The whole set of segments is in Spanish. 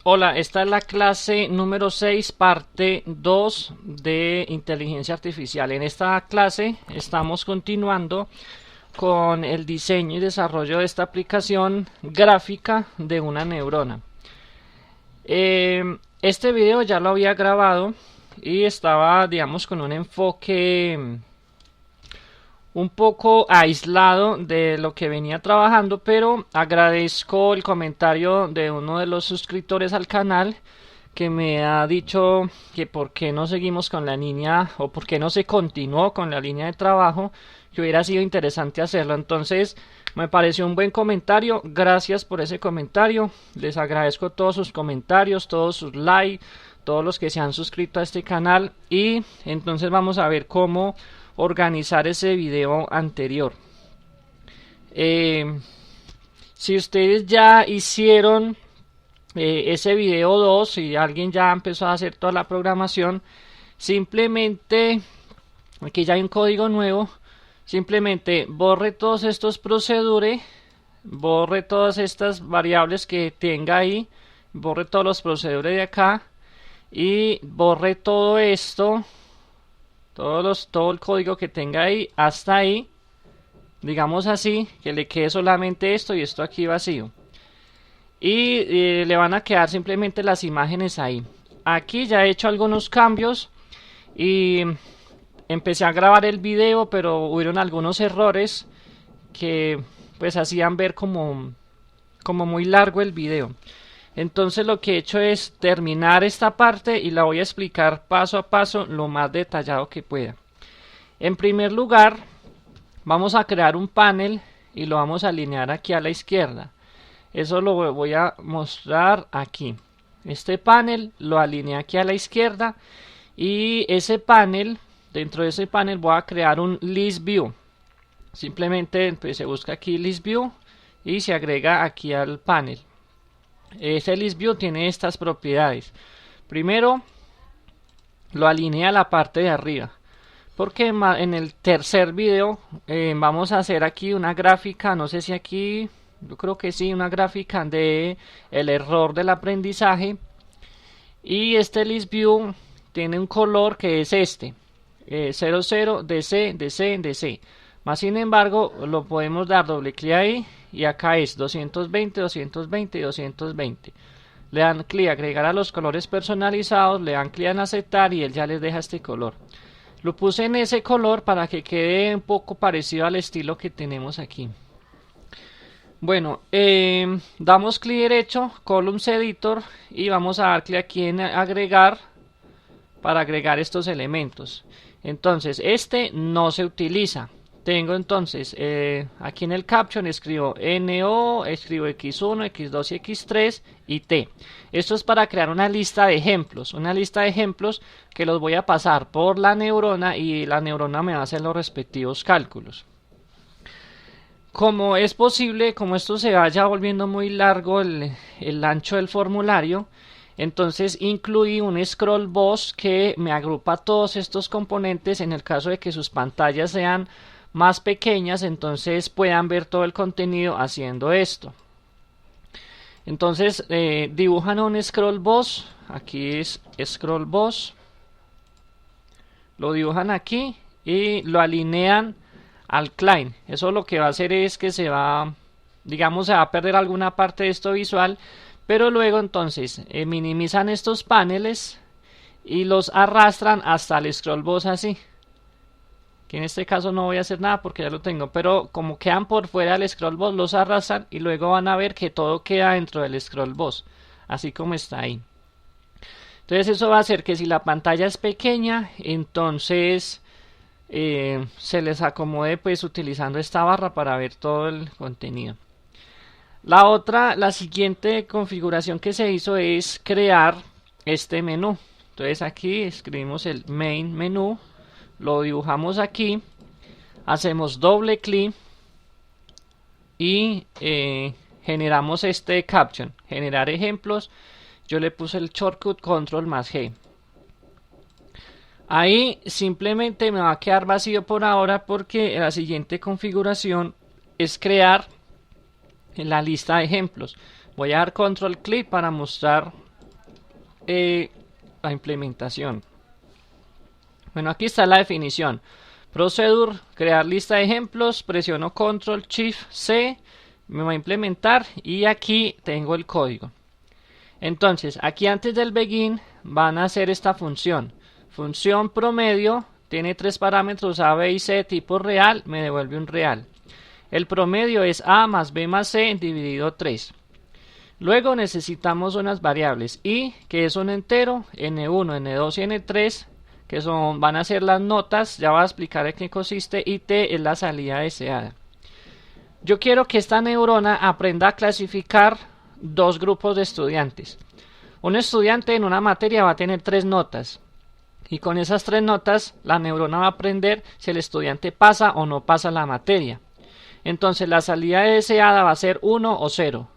Hola, esta es la clase número 6, parte 2 de inteligencia artificial. En esta clase estamos continuando con el diseño y desarrollo de esta aplicación gráfica de una neurona. Este video ya lo había grabado y estaba, digamos, con un enfoque un poco aislado de lo que venía trabajando, pero agradezco el comentario de uno de los suscriptores al canal que me ha dicho que por qué no seguimos con la línea o por qué no se continuó con la línea de trabajo, que hubiera sido interesante hacerlo. Entonces me pareció un buen comentario, gracias por ese comentario, les agradezco todos sus comentarios, todos sus likes, todos los que se han suscrito a este canal, y entonces vamos a ver cómo organizar ese video anterior. Si ustedes ya hicieron ese video 2 y alguien ya empezó a hacer toda la programación, simplemente aquí ya hay un código nuevo, simplemente borre todos estos procedures, borre todas estas variables que tenga ahí, borre todos los procedures de acá y borre todo esto, todo el código que tenga ahí, hasta ahí, digamos así, que le quede solamente esto y esto aquí vacío. Y le van a quedar simplemente las imágenes ahí. Aquí ya he hecho algunos cambios y empecé a grabar el video, pero hubieron algunos errores que pues hacían ver como muy largo el video. Entonces lo que he hecho es terminar esta parte y la voy a explicar paso a paso lo más detallado que pueda. En primer lugar, vamos a crear un panel y lo vamos a alinear aquí a la izquierda. Eso lo voy a mostrar aquí. Este panel lo alineé aquí a la izquierda y ese panel, dentro de ese panel voy a crear un list view. Simplemente pues, se busca aquí list view y se agrega aquí al panel. Ese list view tiene estas propiedades. Primero, lo alineé a la parte de arriba, porque en el tercer video vamos a hacer aquí una gráfica, no sé si aquí, yo creo que sí, una gráfica de el error del aprendizaje. Y este list view tiene un color que es este, 00, DC, DC, DC. Más sin embargo, lo podemos dar doble clic ahí y acá es 220, 220 y 220. Le dan clic agregar a los colores personalizados, le dan clic en aceptar y él ya les deja este color. Lo puse en ese color para que quede un poco parecido al estilo que tenemos aquí. Bueno, damos clic derecho, Columns Editor, y vamos a dar clic aquí en agregar para agregar estos elementos. Entonces, este no se utiliza. Tengo entonces, aquí en el caption escribo NO, escribo X1, X2 y X3 y T. Esto es para crear una lista de ejemplos que los voy a pasar por la neurona y la neurona me va a hacer los respectivos cálculos. Como es posible, como esto se vaya volviendo muy largo el ancho del formulario, entonces incluí un scroll box que me agrupa todos estos componentes en el caso de que sus pantallas sean más pequeñas, entonces puedan ver todo el contenido haciendo esto. Entonces dibujan un scroll box, aquí es scroll box, lo dibujan aquí y lo alinean al client. Eso lo que va a hacer es que se va, digamos, se va a perder alguna parte de esto visual, pero luego entonces minimizan estos paneles y los arrastran hasta el scroll box así. Que en este caso no voy a hacer nada porque ya lo tengo, pero como quedan por fuera del scroll box los arrastran y luego van a ver que todo queda dentro del scroll box, así como está ahí. Entonces eso va a hacer que si la pantalla es pequeña, entonces se les acomode pues utilizando esta barra para ver todo el contenido. La siguiente configuración que se hizo es crear este menú. Entonces aquí escribimos el main menú, lo dibujamos aquí, hacemos doble clic y generamos este caption, generar ejemplos. Yo le puse el shortcut control más G. Ahí simplemente me va a quedar vacío por ahora porque la siguiente configuración es crear la lista de ejemplos. Voy a dar control clic para mostrar la implementación. Bueno, aquí está la definición. Procedure, crear lista de ejemplos, presiono Control Shift C, me va a implementar y aquí tengo el código. Entonces, aquí antes del begin van a hacer esta función. Función promedio, tiene tres parámetros A, B y C, tipo real, me devuelve un real. El promedio es A más B más C dividido 3. Luego necesitamos unas variables I, que es un entero, N1, N2 y N3, que van a ser las notas, ya voy a explicar en qué consiste, y T es la salida deseada. Yo quiero que esta neurona aprenda a clasificar dos grupos de estudiantes. Un estudiante en una materia va a tener 3 notas, y con esas 3 notas la neurona va a aprender si el estudiante pasa o no pasa la materia. Entonces la salida deseada va a ser 1 o 0.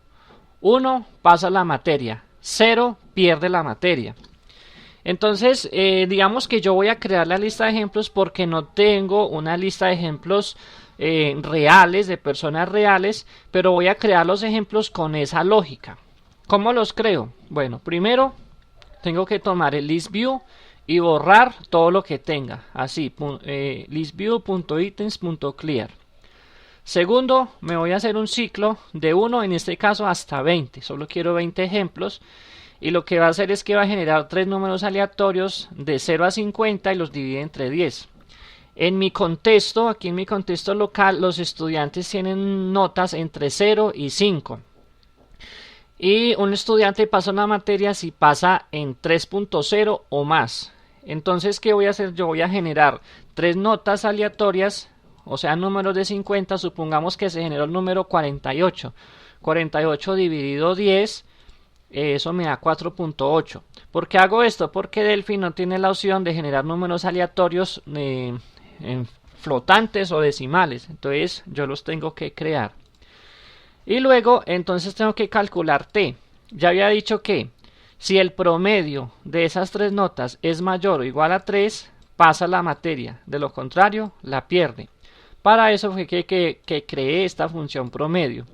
1 pasa la materia, 0 pierde la materia. Entonces, digamos que yo voy a crear la lista de ejemplos porque no tengo una lista de ejemplos reales, de personas reales, pero voy a crear los ejemplos con esa lógica. ¿Cómo los creo? Bueno, primero tengo que tomar el listView y borrar todo lo que tenga, así, listView.items.clear. Segundo, me voy a hacer un ciclo de 1, en este caso hasta 20, solo quiero 20 ejemplos. Y lo que va a hacer es que va a generar 3 números aleatorios de 0 a 50 y los divide entre 10. En mi contexto, aquí en mi contexto local, los estudiantes tienen notas entre 0 y 5. Y un estudiante pasa una materia si pasa en 3.0 o más. Entonces, ¿qué voy a hacer? Yo voy a generar 3 notas aleatorias, o sea, números de 50. Supongamos que se generó el número 48. 48 dividido 10. Eso me da 4.8. ¿Por qué hago esto? Porque Delphi no tiene la opción de generar números aleatorios en flotantes o decimales. Entonces yo los tengo que crear. Y luego entonces tengo que calcular T. Ya había dicho que si el promedio de esas 3 notas es mayor o igual a 3, pasa la materia. De lo contrario, la pierde. Para eso fue que creé esta función promedio,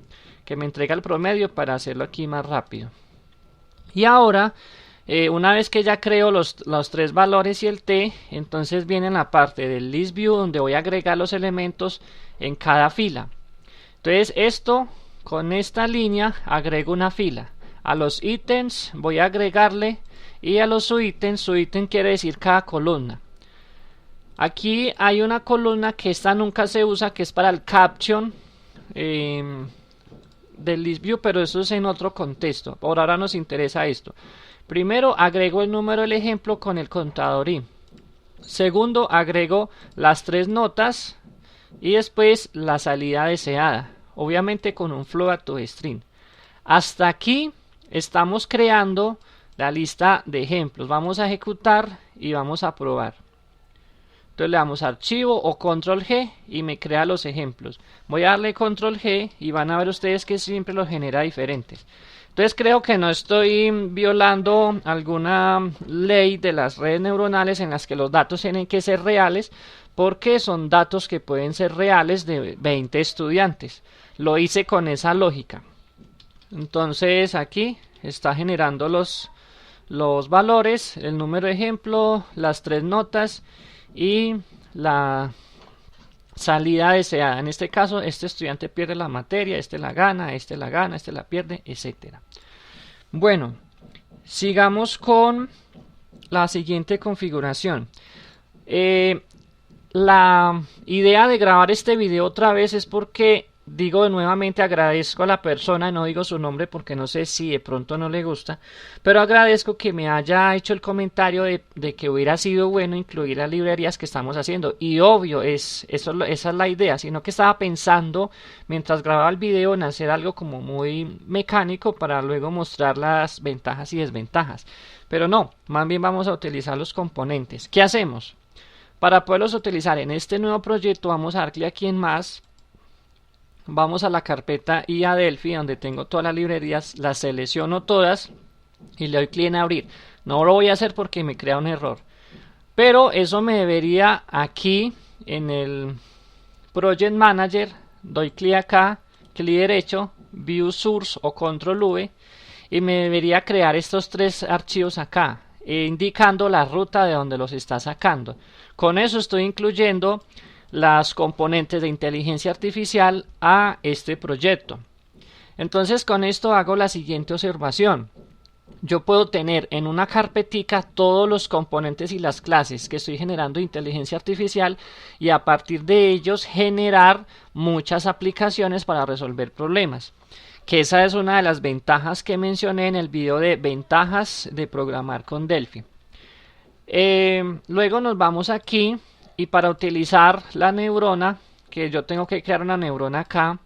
que me entrega el promedio para hacerlo aquí más rápido. Y ahora, una vez que ya creo los 3 valores y el T, entonces viene la parte del listView donde voy a agregar los elementos en cada fila. Entonces esto, con esta línea, agrego una fila. A los ítems voy a agregarle y a los subítems, subítem quiere decir cada columna. Aquí hay una columna que esta nunca se usa, que es para el caption del listView, pero eso es en otro contexto. Por ahora nos interesa esto. Primero agrego el número del ejemplo con el contador i. Segundo agrego las 3 notas y después la salida deseada, obviamente con un float to string. Hasta aquí estamos creando la lista de ejemplos. Vamos a ejecutar y vamos a probar. Entonces le damos archivo o control G y me crea los ejemplos. Voy a darle control G y van a ver ustedes que siempre los genera diferentes. Entonces creo que no estoy violando alguna ley de las redes neuronales en las que los datos tienen que ser reales, porque son datos que pueden ser reales de 20 estudiantes. Lo hice con esa lógica. Entonces aquí está generando los valores, el número de ejemplo, las 3 notas y la salida deseada. En este caso, este estudiante pierde la materia, este la gana, este la pierde, etcétera. Bueno, sigamos con la siguiente configuración. La idea de grabar este video otra vez es porque digo nuevamente agradezco a la persona, no digo su nombre porque no sé si de pronto no le gusta, pero agradezco que me haya hecho el comentario de que hubiera sido bueno incluir las librerías que estamos haciendo. Y obvio, esa es la idea, sino que estaba pensando mientras grababa el video en hacer algo como muy mecánico para luego mostrar las ventajas y desventajas. Pero no, más bien vamos a utilizar los componentes. ¿Qué hacemos? Para poderlos utilizar en este nuevo proyecto vamos a dar clic aquí en más. Vamos a la carpeta y a Delphi donde tengo todas las librerías, las selecciono todas y le doy clic en abrir. No lo voy a hacer porque me crea un error, pero eso me debería aquí en el Project Manager, doy clic acá, clic derecho, View Source o Control V y me debería crear estos tres archivos acá, indicando la ruta de donde los está sacando. Con eso estoy incluyendo las componentes de inteligencia artificial a este proyecto. Entonces con esto hago la siguiente observación. Yo puedo tener en una carpetica todos los componentes y las clases que estoy generando de inteligencia artificial y a partir de ellos generar muchas aplicaciones para resolver problemas. Que esa es una de las ventajas que mencioné en el video de ventajas de programar con Delphi. Luego nos vamos aquí y para utilizar la neurona, que yo tengo que crear una neurona acá,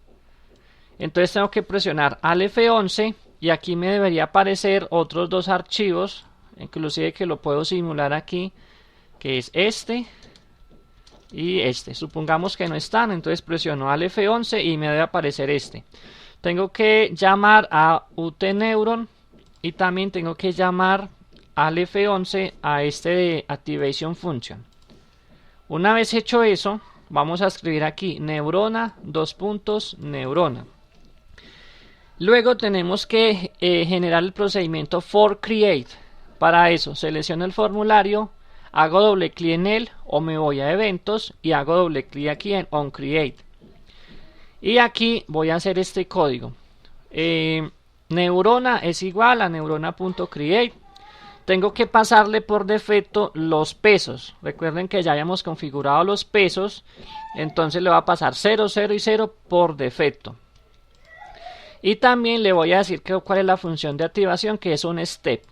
entonces tengo que presionar al F11 y aquí me debería aparecer otros dos archivos, inclusive que lo puedo simular aquí, que es este y este. Supongamos que no están, entonces presiono al F11 y me debe aparecer este. Tengo que llamar a UTNeuron y también tengo que llamar al F11 a este de Activation Function. Una vez hecho eso, vamos a escribir aquí neurona, neurona. Luego tenemos que generar el procedimiento for create. Para eso selecciono el formulario, hago doble clic en él o me voy a eventos y hago doble clic aquí en on create. Y aquí voy a hacer este código. Neurona es igual a neurona.create. Tengo que pasarle por defecto los pesos. Recuerden que ya habíamos configurado los pesos. Entonces le va a pasar 0, 0 y 0 por defecto. Y también le voy a decir cuál es la función de activación, que es un step.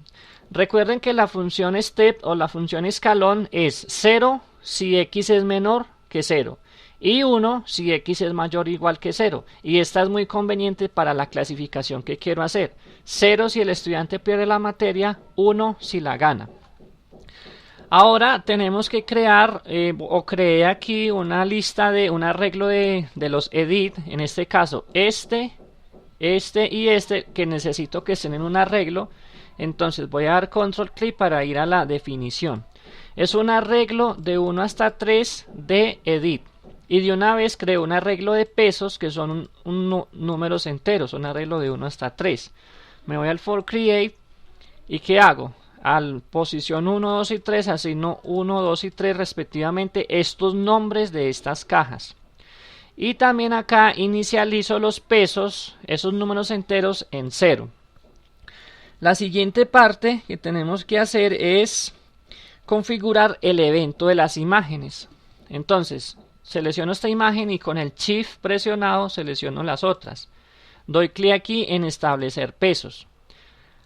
Recuerden que la función step o la función escalón es 0 si x es menor que 0 y 1 si x es mayor o igual que 0. Y esta es muy conveniente para la clasificación que quiero hacer. 0 si el estudiante pierde la materia, 1 si la gana. Ahora tenemos que crear creé aquí una lista de un arreglo de los edit, en este caso este y este, que necesito que estén en un arreglo. Entonces voy a dar control clic para ir a la definición. Es un arreglo de 1 hasta 3 de edit. Y de una vez creo un arreglo de pesos que son números enteros, un arreglo de 1 hasta 3. Me voy al for create y ¿qué hago? Al posición 1, 2 y 3 asigno 1, 2 y 3 respectivamente estos nombres de estas cajas. Y también acá inicializo los pesos, esos números enteros, en 0. La siguiente parte que tenemos que hacer es configurar el evento de las imágenes. Entonces, selecciono esta imagen y con el Shift presionado selecciono las otras. Doy clic aquí en establecer pesos.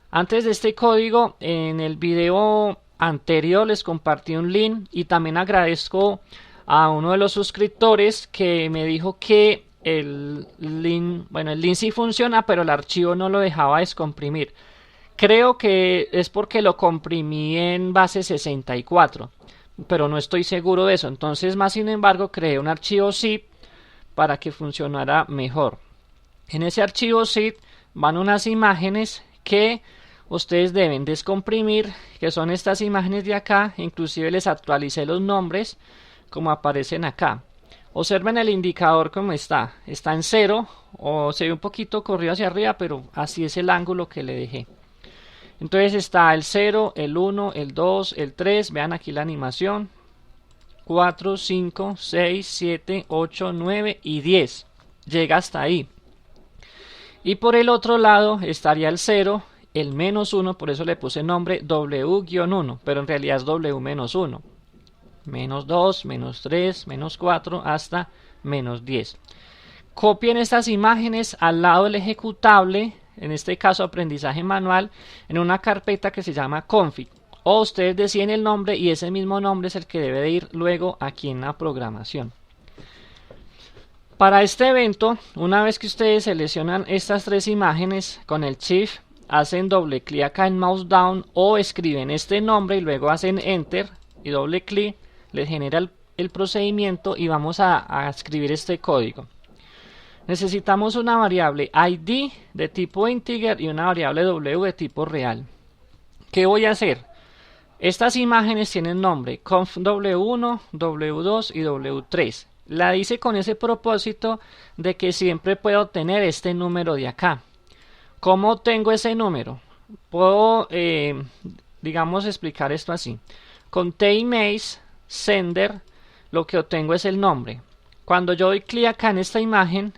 Antes de este código, en el video anterior les compartí un link y también agradezco a uno de los suscriptores que me dijo que el link sí funciona, pero el archivo no lo dejaba descomprimir. Creo que es porque lo comprimí en base 64, pero no estoy seguro de eso. Entonces, más sin embargo, creé un archivo zip para que funcionara mejor. En ese archivo zip van unas imágenes que ustedes deben descomprimir, que son estas imágenes de acá. Inclusive les actualicé los nombres como aparecen acá. Observen el indicador como está en 0 o se ve un poquito corrido hacia arriba, pero así es el ángulo que le dejé. Entonces está el 0, el 1, el 2, el 3, vean aquí la animación, 4, 5, 6, 7, 8, 9 y 10, llega hasta ahí. Y por el otro lado estaría el 0, el menos 1, por eso le puse nombre W-1, pero en realidad es W-1. Menos 2, menos 3, menos 4, hasta menos 10. Copien estas imágenes al lado del ejecutable, en este caso aprendizaje manual, en una carpeta que se llama config. O ustedes deciden el nombre y ese mismo nombre es el que debe de ir luego aquí en la programación. Para este evento, una vez que ustedes seleccionan estas tres imágenes, con el Shift hacen doble clic acá en mouse down o escriben este nombre y luego hacen enter y doble clic, les genera el procedimiento y vamos a escribir este código. Necesitamos una variable id de tipo integer y una variable w de tipo real. ¿Qué voy a hacer? Estas imágenes tienen nombre conf w1, w2 y w3. La hice con ese propósito de que siempre puedo obtener este número de acá. ¿Cómo tengo ese número? Puedo, digamos, explicar esto así. Con tmaze sender lo que obtengo es el nombre. Cuando yo doy clic acá en esta imagen,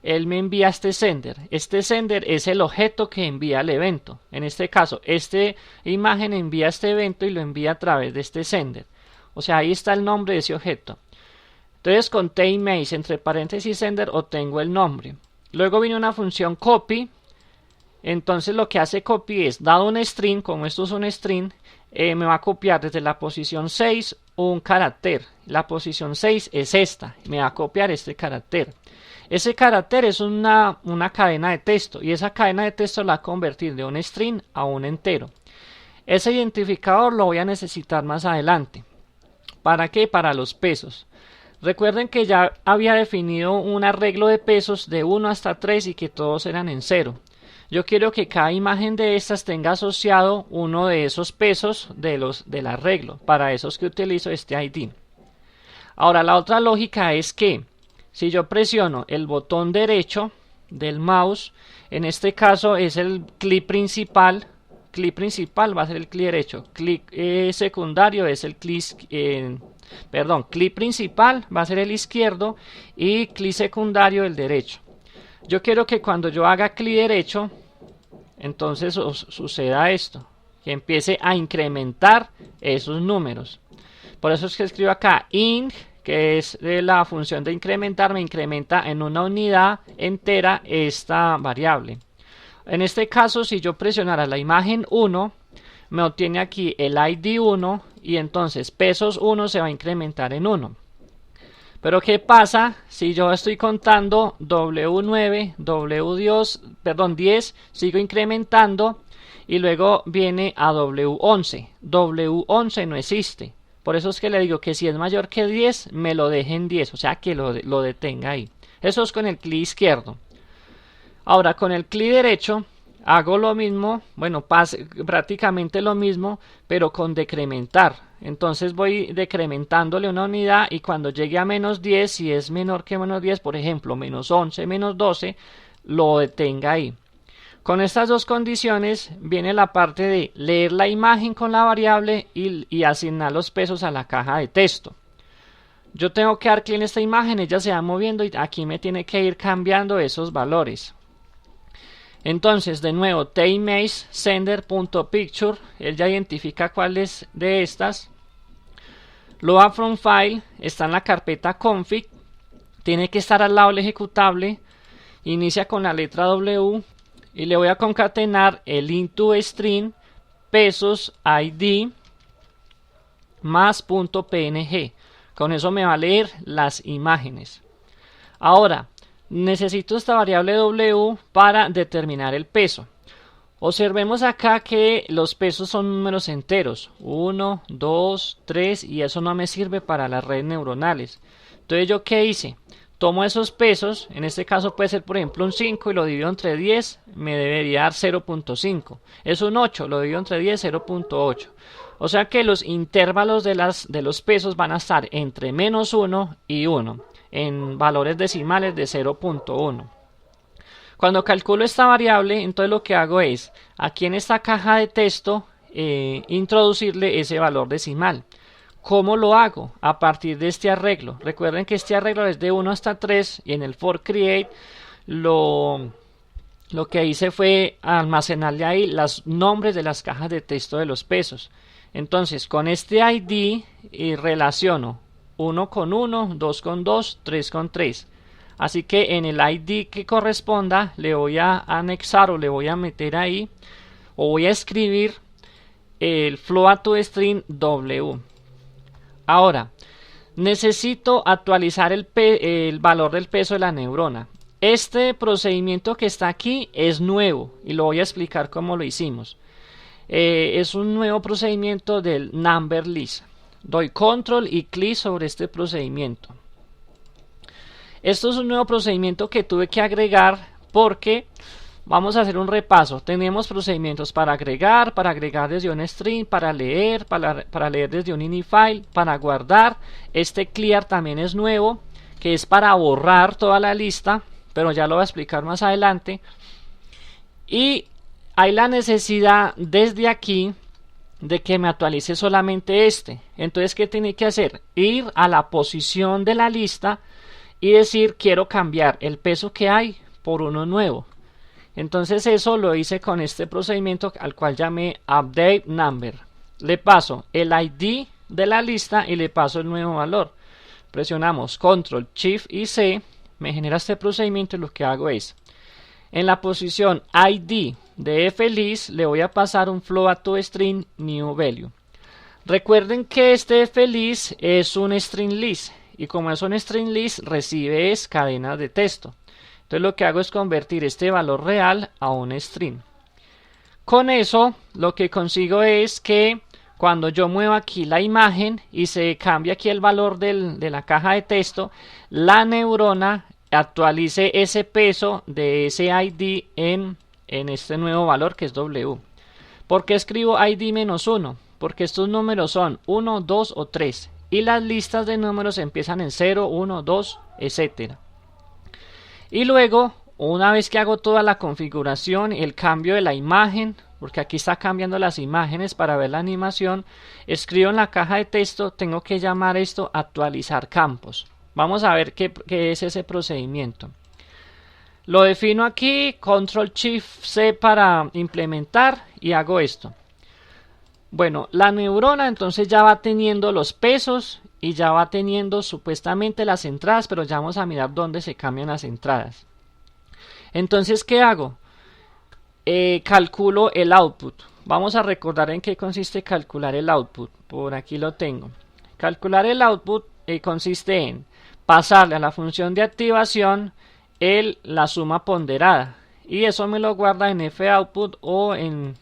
él me envía este sender. Este sender es el objeto que envía el evento. En este caso, esta imagen envía este evento y lo envía a través de este sender. O sea, ahí está el nombre de ese objeto. Entonces con tmaze entre paréntesis sender obtengo el nombre. Luego viene una función copy. Entonces lo que hace copy es, dado un string, como esto es un string, me va a copiar desde la posición 6 un carácter. La posición 6 es esta, me va a copiar este carácter. Ese carácter es una cadena de texto y esa cadena de texto la va a convertir de un string a un entero. Ese identificador lo voy a necesitar más adelante. ¿Para qué? Para los pesos. Recuerden que ya había definido un arreglo de pesos de 1 hasta 3 y que todos eran en 0. Yo quiero que cada imagen de estas tenga asociado uno de esos pesos del arreglo. Para eso es que utilizo este ID. Ahora la otra lógica es que si yo presiono el botón derecho del mouse, en este caso es el clic principal va a ser el clic derecho, clic secundario es el clic, clic principal va a ser el izquierdo y clic secundario el derecho. Yo quiero que cuando yo haga clic derecho, entonces suceda esto, que empiece a incrementar esos números. Por eso es que escribo acá int, que es la función de incrementar, me incrementa en una unidad entera esta variable. En este caso, si yo presionara la imagen 1, me obtiene aquí el ID 1 y entonces pesos 1 se va a incrementar en 1. Pero ¿qué pasa si yo estoy contando W9, W10, sigo incrementando y luego viene a W11? W11 no existe. Por eso es que le digo que si es mayor que 10, me lo deje en 10, o sea que lo detenga ahí. Eso es con el clic izquierdo. Ahora con el clic derecho hago lo mismo, bueno, prácticamente lo mismo, pero con decrementar. Entonces voy decrementándole una unidad y cuando llegue a menos 10, si es menor que menos 10, por ejemplo, menos 11, menos 12, lo detenga ahí. Con estas dos condiciones viene la parte de leer la imagen con la variable y asignar los pesos a la caja de texto. Yo tengo que dar clic en esta imagen, ella se va moviendo y aquí me tiene que ir cambiando esos valores. Entonces, de nuevo, tmaze sender.picture, él ya identifica cuáles de estas. Load from file está en la carpeta config, tiene que estar al lado del ejecutable, inicia con la letra W y le voy a concatenar el into string pesos id más .png. Con eso me va a leer las imágenes. Ahora, necesito esta variable W para determinar el peso. Observemos acá que los pesos son números enteros, 1, 2, 3 y eso no me sirve para las redes neuronales. Entonces, ¿yo qué hice? Tomo esos pesos, en este caso puede ser por ejemplo un 5 y lo divido entre 10, me debería dar 0.5. Es un 8, lo divido entre 10, 0.8. O sea que los intervalos de los pesos van a estar entre menos 1 y 1, en valores decimales de 0.1. Cuando calculo esta variable, entonces lo que hago es, aquí en esta caja de texto, introducirle ese valor decimal. ¿Cómo lo hago? A partir de este arreglo. Recuerden que este arreglo es de 1 hasta 3 y en el for create lo que hice fue almacenarle ahí los nombres de las cajas de texto de los pesos. Entonces con este ID relaciono 1 con 1, 2 con 2, 3 con 3. Así que en el ID que corresponda le voy a anexar o le voy a meter ahí o voy a escribir el float to string W. Ahora, necesito actualizar el valor del peso de la neurona. Este procedimiento que está aquí es nuevo y lo voy a explicar cómo lo hicimos. Es un nuevo procedimiento del number list. Doy control y clic sobre este procedimiento. Esto es un nuevo procedimiento que tuve que agregar porque vamos a hacer un repaso. Tenemos procedimientos para agregar desde un string, para leer desde un ini file, para guardar. Este clear también es nuevo, que es para borrar toda la lista, pero ya lo voy a explicar más adelante. y hay la necesidad desde aquí de que me actualice solamente este. Entonces, ¿qué tiene que hacer? Ir a la posición de la lista y decir quiero cambiar el peso que hay por uno nuevo. Entonces eso lo hice con este procedimiento al cual llamé update number. Le paso el ID de la lista y le paso el nuevo valor. Presionamos control shift y C, me genera este procedimiento y lo que hago es en la posición ID de flist le voy a pasar un float to string new value. Recuerden que este flist es un string list y como es un string list recibe cadenas de texto. Entonces lo que hago es convertir este valor real a un string. Con eso lo que consigo es que cuando yo muevo aquí la imagen y se cambia aquí el valor de la caja de texto, la neurona actualice ese peso de ese ID en este nuevo valor que es W. ¿Por qué escribo ID-1? Porque estos números son 1, 2 o 3 y las listas de números empiezan en 0, 1, 2, etcétera. Y luego, una vez que hago toda la configuración, el cambio de la imagen, porque aquí está cambiando las imágenes para ver la animación, escribo en la caja de texto, tengo que llamar esto actualizar campos. Vamos a ver qué es ese procedimiento. Lo defino aquí, control shift C para implementar y hago esto. Bueno, la neurona entonces ya va teniendo los pesos y ya va teniendo supuestamente las entradas, pero ya vamos a mirar dónde se cambian las entradas. Entonces, ¿qué hago? Calculo el output. Vamos a recordar en qué consiste calcular el output. Por aquí lo tengo. Calcular el output consiste en pasarle a la función de activación la suma ponderada. Y eso me lo guarda en foutput o en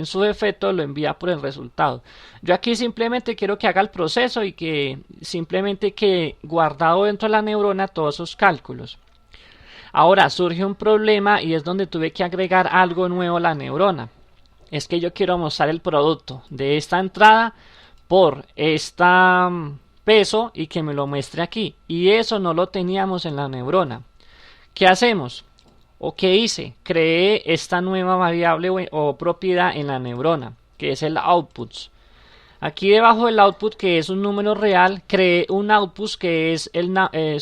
su defecto lo envía por el resultado. Yo aquí simplemente quiero que haga el proceso y que simplemente que guardado dentro de la neurona todos esos cálculos. Ahora surge un problema y es donde tuve que agregar algo nuevo a la neurona. Es que yo quiero mostrar el producto de esta entrada por esta peso y que me lo muestre aquí. Y eso no lo teníamos en la neurona. ¿Qué hacemos? ¿O qué hice? Creé esta nueva variable o propiedad en la neurona, que es el outputs. Aquí debajo del output, que es un número real, creé un output que es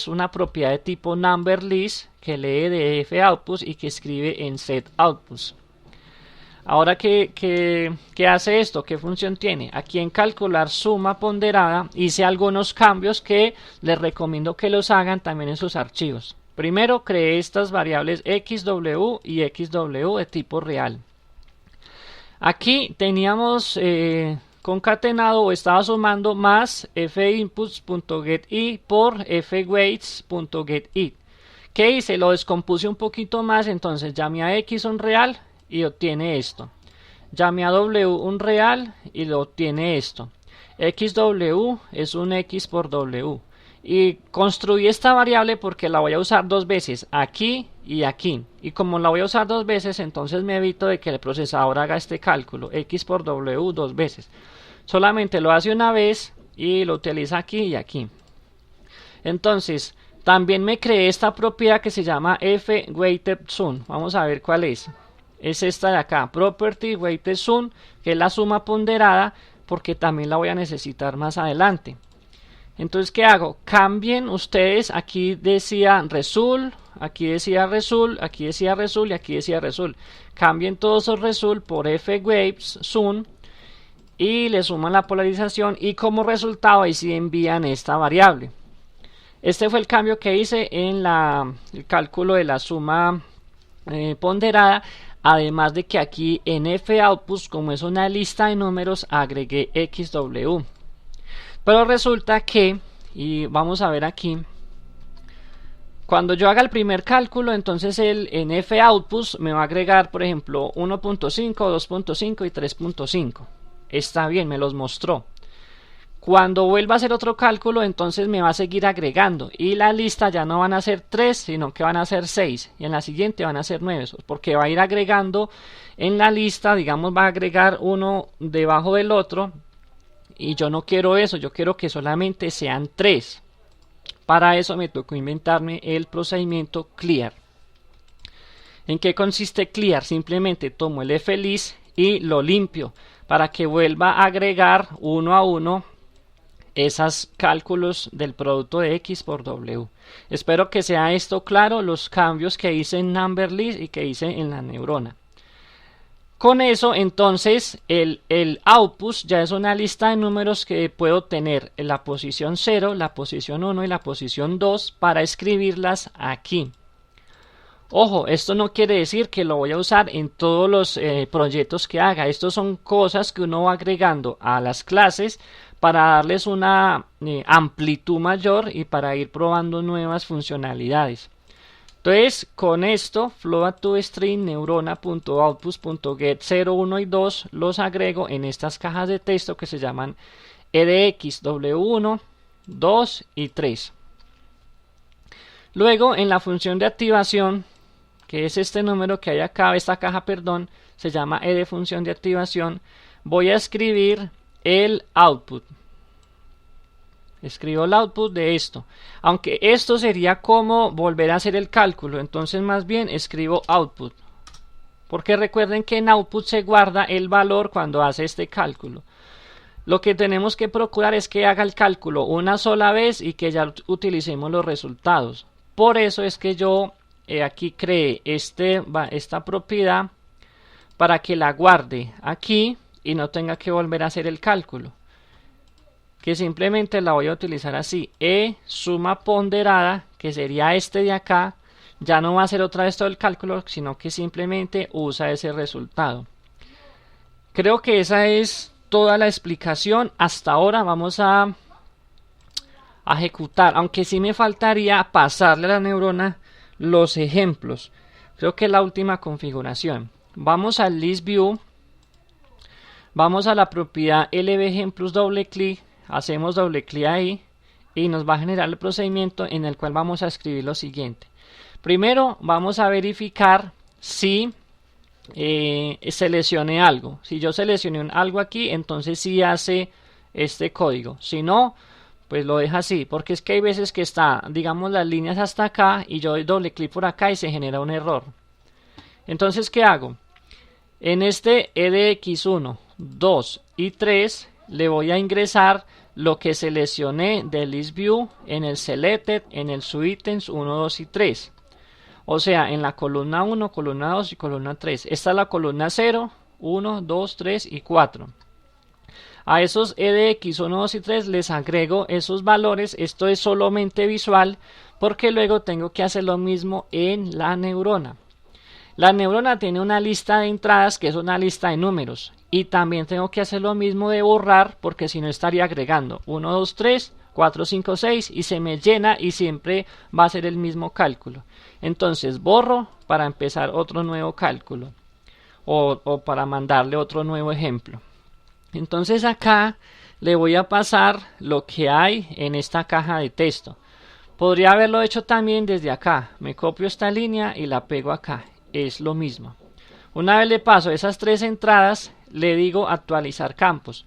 una propiedad de tipo number list, que lee de foutputs y que escribe en setOutputs. Ahora, ¿qué hace esto? ¿Qué función tiene? Aquí en calcular suma ponderada hice algunos cambios que les recomiendo que los hagan también en sus archivos. Primero creé estas variables XW y XW de tipo real. Aquí teníamos concatenado o estaba sumando más finputs.getIt por fweights.getIt. ¿Qué hice? Lo descompuse un poquito más, entonces llamé a X un real y obtiene esto. Llamé a W un real y lo obtiene esto. XW es un X por W. Y construí esta variable porque la voy a usar dos veces, aquí y aquí. Y como la voy a usar dos veces, entonces me evito de que el procesador haga este cálculo, X por W dos veces. Solamente lo hace una vez y lo utiliza aquí y aquí. Entonces, también me creé esta propiedad que se llama fWeightedSum. Vamos a ver cuál es. Es esta de acá, Property Weighted Sum, que es la suma ponderada, porque también la voy a necesitar más adelante. Entonces, ¿qué hago? Cambien ustedes, aquí decía result, aquí decía result, aquí decía result y aquí decía result. Cambien todos esos result por fWeightedSum y le suman la polarización y como resultado ahí sí envían esta variable. Este fue el cambio que hice en el cálculo de la suma ponderada. Además de que aquí en foutputs, como es una lista de números, agregué XW. Pero resulta que, y vamos a ver aquí, cuando yo haga el primer cálculo, entonces en foutputs me va a agregar, por ejemplo, 1.5, 2.5 y 3.5. Está bien, me los mostró. Cuando vuelva a hacer otro cálculo, entonces me va a seguir agregando. Y la lista ya no van a ser 3, sino que van a ser 6. Y en la siguiente van a ser 9. Porque va a ir agregando en la lista, digamos, va a agregar uno debajo del otro. Y yo no quiero eso, yo quiero que solamente sean 3. Para eso me tocó inventarme el procedimiento clear. ¿En qué consiste clear? Simplemente tomo el feliz y lo limpio para que vuelva a agregar uno a uno esos cálculos del producto de X por W. Espero que sea esto claro, los cambios que hice en Numberlist y que hice en la neurona. Con eso, entonces, el output ya es una lista de números que puedo tener en la posición 0, la posición 1 y la posición 2 para escribirlas aquí. Ojo, esto no quiere decir que lo voy a usar en todos los proyectos que haga. Estos son cosas que uno va agregando a las clases para darles una amplitud mayor y para ir probando nuevas funcionalidades. Entonces, con esto, float2string neurona.output.get 0, 1 y 2 los agrego en estas cajas de texto que se llaman edx w1, 2 y 3. Luego, en la función de activación, que es este número que hay acá, esta caja, perdón, se llama edfunción de activación, voy a escribir el output. Escribo el output de esto, aunque esto sería como volver a hacer el cálculo, entonces más bien escribo output, porque recuerden que en output se guarda el valor cuando hace este cálculo. Lo que tenemos que procurar es que haga el cálculo una sola vez y que ya utilicemos los resultados. Por eso es que yo aquí creé esta propiedad para que la guarde aquí y no tenga que volver a hacer el cálculo, que simplemente la voy a utilizar así, suma ponderada, que sería este de acá, ya no va a hacer otra vez todo el cálculo, sino que simplemente usa ese resultado. Creo que esa es toda la explicación. Hasta ahora vamos a ejecutar, aunque sí me faltaría pasarle a la neurona los ejemplos. Creo que es la última configuración. Vamos al list view, vamos a la propiedad lbejemplos, doble clic, hacemos doble clic ahí y nos va a generar el procedimiento en el cual vamos a escribir lo siguiente. Primero vamos a verificar si seleccioné algo. Si yo seleccioné algo aquí, entonces sí hace este código. Si no, pues lo deja así, porque es que hay veces que está, digamos, las líneas hasta acá y yo doy doble clic por acá y se genera un error. Entonces, ¿qué hago? En este edx1, 2 y 3 le voy a ingresar lo que seleccioné del list view en el selected, en el subitems 1, 2 y 3. O sea, en la columna 1, columna 2 y columna 3. Esta es la columna 0, 1, 2, 3 y 4. A esos edx 1, 2 y 3 les agrego esos valores. Esto es solamente visual porque luego tengo que hacer lo mismo en la neurona. La neurona tiene una lista de entradas que es una lista de números. Y también tengo que hacer lo mismo de borrar porque si no estaría agregando 1, 2, 3, 4, 5, 6 y se me llena y siempre va a ser el mismo cálculo. Entonces borro para empezar otro nuevo cálculo o para mandarle otro nuevo ejemplo. Entonces acá le voy a pasar lo que hay en esta caja de texto. Podría haberlo hecho también desde acá. Me copio esta línea y la pego acá. Es lo mismo. Una vez le paso esas tres entradas, le digo actualizar campos.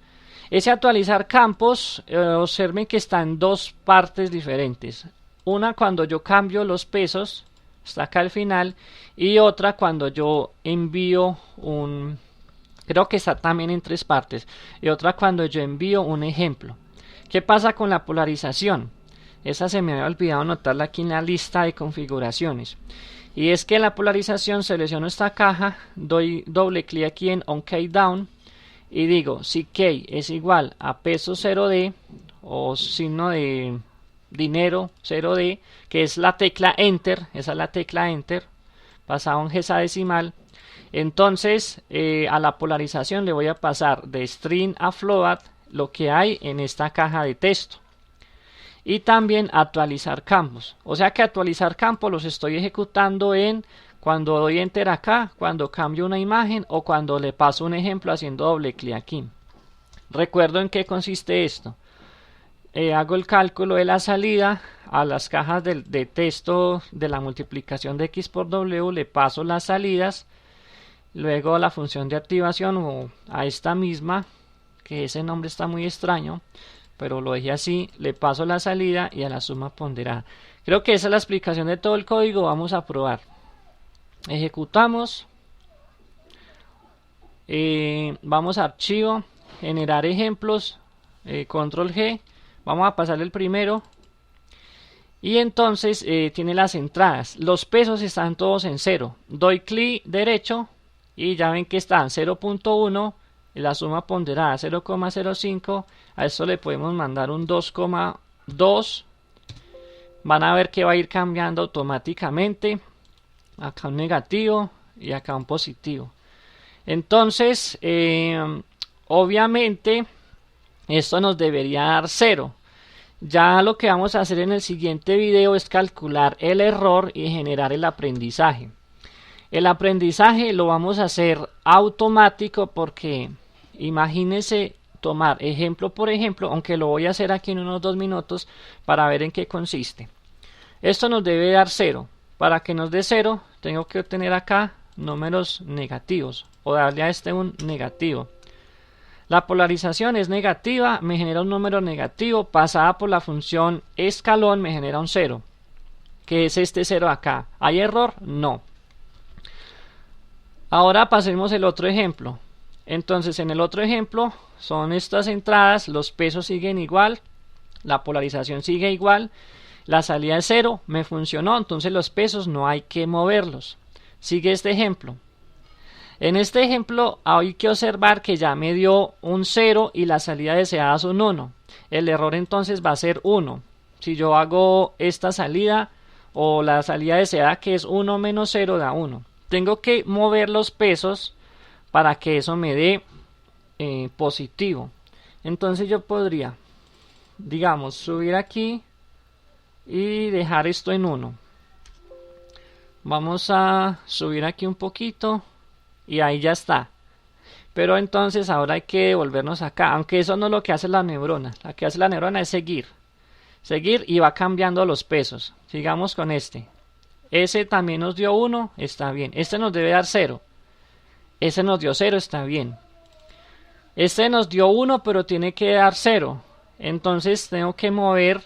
Ese actualizar campos, observen que está en dos partes diferentes. Una cuando yo cambio los pesos, está acá al final, y otra cuando yo envío un... Creo que está también en tres partes. Y otra cuando yo envío un ejemplo. ¿Qué pasa con la polarización? Esa se me había olvidado anotarla aquí en la lista de configuraciones. Y es que en la polarización selecciono esta caja, doy doble clic aquí en on key down y digo si key es igual a peso 0D o signo de dinero 0D, que es la tecla enter, esa es la tecla enter, pasado en hexadecimal. Entonces a la polarización le voy a pasar de string a float lo que hay en esta caja de texto. Y también actualizar campos. O sea que actualizar campos los estoy ejecutando en cuando doy enter acá, cuando cambio una imagen o cuando le paso un ejemplo haciendo doble clic aquí. Recuerdo en qué consiste esto. Hago el cálculo de la salida a las cajas de texto de la multiplicación de X por W, le paso las salidas, luego a la función de activación o a esta misma, que ese nombre está muy extraño, pero lo dejé así, le paso la salida y a la suma ponderada. Creo que esa es la explicación de todo el código. Vamos a probar. ejecutamos, vamos a archivo, generar ejemplos, control G, vamos a pasarle el primero. Y entonces tiene las entradas, los pesos están todos en 0, doy clic derecho y ya ven que están 0.1, la suma ponderada 0,05, a esto le podemos mandar un 2,2, van a ver que va a ir cambiando automáticamente, acá un negativo y acá un positivo. Entonces obviamente esto nos debería dar 0. Ya lo que vamos a hacer en el siguiente video es calcular el error y generar el aprendizaje. El aprendizaje lo vamos a hacer automático porque imagínense tomar ejemplo por ejemplo, aunque lo voy a hacer aquí en unos 2 minutos para ver en qué consiste. Esto nos debe dar 0. Para que nos dé 0 tengo que obtener acá números negativos o darle a este un negativo. La polarización es negativa, me genera un número negativo, pasada por la función escalón me genera un 0, que es este 0 acá. ¿Hay error? No. Ahora pasemos el otro ejemplo. Entonces en el otro ejemplo son estas entradas, los pesos siguen igual, la polarización sigue igual, la salida es 0, me funcionó, entonces los pesos no hay que moverlos. Sigue este ejemplo. En este ejemplo hay que observar que ya me dio un 0 y la salida deseada es un 1. El error entonces va a ser 1. Si yo hago esta salida o la salida deseada que es 1 menos 0 da 1. Tengo que mover los pesos para que eso me dé positivo. Entonces yo podría, digamos, subir aquí y dejar esto en 1. Vamos a subir aquí un poquito. Y ahí ya está. Pero entonces ahora hay que devolvernos acá. Aunque eso no es lo que hace la neurona. Lo que hace la neurona es seguir. Seguir y va cambiando los pesos. Sigamos con este. Ese también nos dio 1. Está bien. Este nos debe dar 0. Ese nos dio 0. Está bien. Este nos dio 1 pero tiene que dar 0. Entonces tengo que mover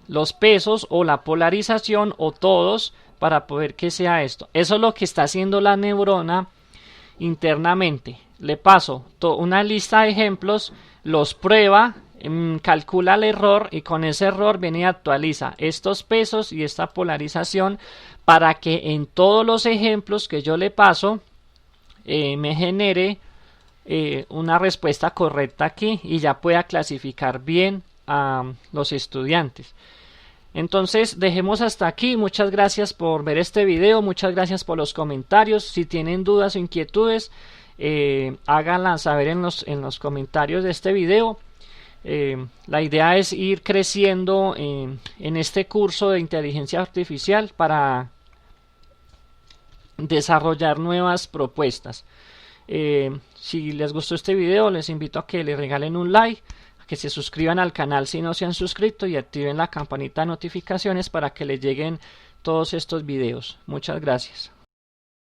los pesos o la polarización o todos para poder que sea esto. Eso es lo que está haciendo la neurona internamente. Le paso una lista de ejemplos, los prueba, calcula el error y con ese error viene y actualiza estos pesos y esta polarización para que en todos los ejemplos que yo le paso me genere una respuesta correcta aquí y ya pueda clasificar bien a los estudiantes. Entonces dejemos hasta aquí. Muchas gracias por ver este video, muchas gracias por los comentarios. Si tienen dudas o inquietudes, háganlas saber en los comentarios de este video. La idea es ir creciendo en este curso de inteligencia artificial para desarrollar nuevas propuestas. Si les gustó este video, les invito a que le regalen un like, que se suscriban al canal si no se han suscrito y activen la campanita de notificaciones para que les lleguen todos estos videos. Muchas gracias.